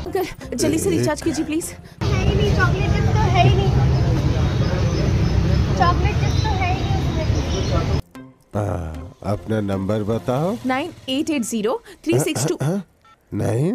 Uncle जल्दी से recharge कीजिए प्लीज। चॉकलेट चिप्स तो है ही नहीं, चॉकलेट चिप्स तो है ही नहीं। अपना नंबर बताओ। 9880-362 नहीं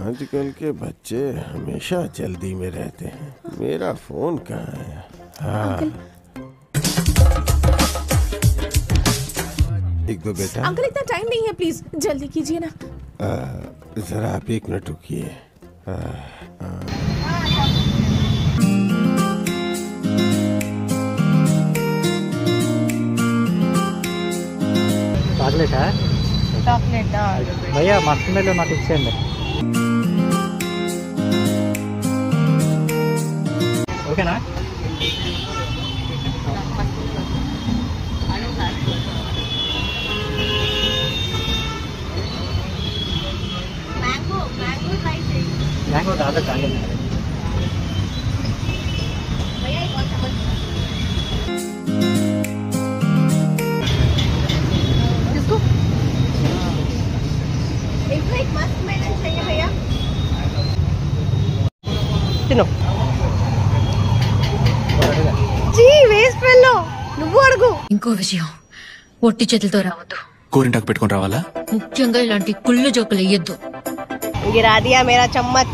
आजकल के बच्चे हमेशा जल्दी में रहते हैं। मेरा फोन कहाँ है? हाँ एक दो बेटा। अंकल इतना टाइम नहीं है, प्लीज जल्दी कीजिए ना। जरा आप 1 मिनट रुकिए। చాక్లెటా? चॉकलेट భయ్యా మస్తు మేలు నాకు ఇచ్చేయండి. ఓకేనా? మ్యాంగో దాదా చాక్లెట్ एक मस्त मेलन चाहिए भैया। తిను. जी वेस्ट फेलो నువ్వు అడుగు। ఇంకో విషయం, ఒట్టి చేతులతో రావద్దు. కోరింటాకు పెట్టుకొని రావాలా? ముఖ్యంగా ఇలాంటి కుళ్ళు జోకులు వేయొద్దు. गिरा दिया मेरा चम्मच।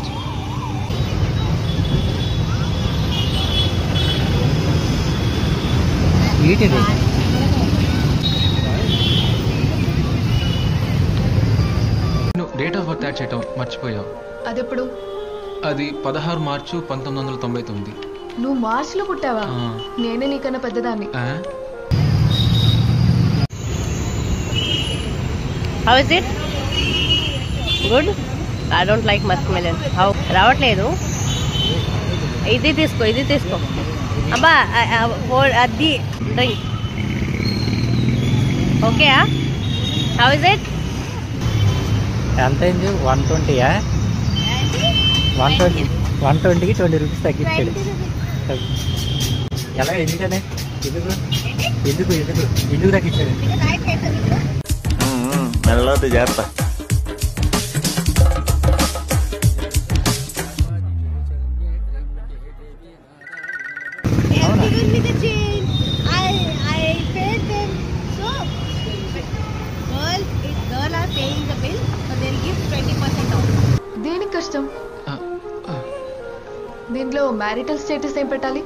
ఏంటిది? నువ్వు డేట్ ఆఫ్ బర్త్ యాడ్ చేయటం మర్చిపోయావు. అదెప్పుడు? అది 16 మార్చి 1999. నువ్వు మార్చిలో పుట్టావా? ఆ. నేనే నీకన్నా పెద్దదాన్ని. ఆ? How is it? Good? I don't like muskmelon. How? రావట్లేదు. ఇది తీసుకో, ఇది తీసుకో. అబ్బా అది drink. Okay how is it? ఎంత అయింది? 120యా? 120కి 20 రూపీస్ తగ్గించాడు. ఎలా? ఎందుకనే? ఎందుకు తగ్గించాడు? మెల్లది జాగ్రత్త. దేనికి కష్టం? దీంట్లో మ్యారిటల్ స్టేటస్ ఏం పెట్టాలి?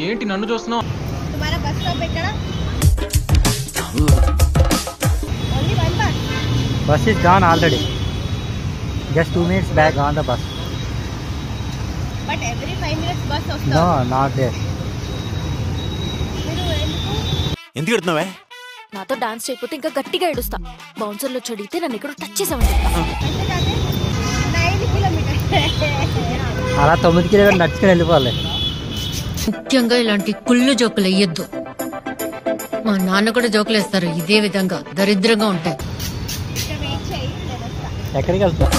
ఏంటి నన్ను చూస్తున్నావు? Bus is gone already. Just 2 minutes back on the bus. But every 5 minutes bus వస్తుంది. No, not there. ఎందుకు ఎడుతున్నావే? నాతో డాన్స్ చేయకపోతే ఇంకా గట్టిగా ఏడుస్తా. బౌన్సర్లో చడిగితే నన్ను ఇక్కడ టచ్ చేసామని చెప్తా. 9 kilometers. అలా 9 కిలోమీటర్లు నడుచుకుని వెళ్ళిపోవాలి. ముఖ్యంగా ఇలాంటి కుళ్ళు జోకులు వేయొద్దు. మా నాన్న కూడా జోకులు వేస్తారు ఇదే విధంగా, దరిద్రంగా ఉంటాయి. ఎక్కడికి వెళ్తాం?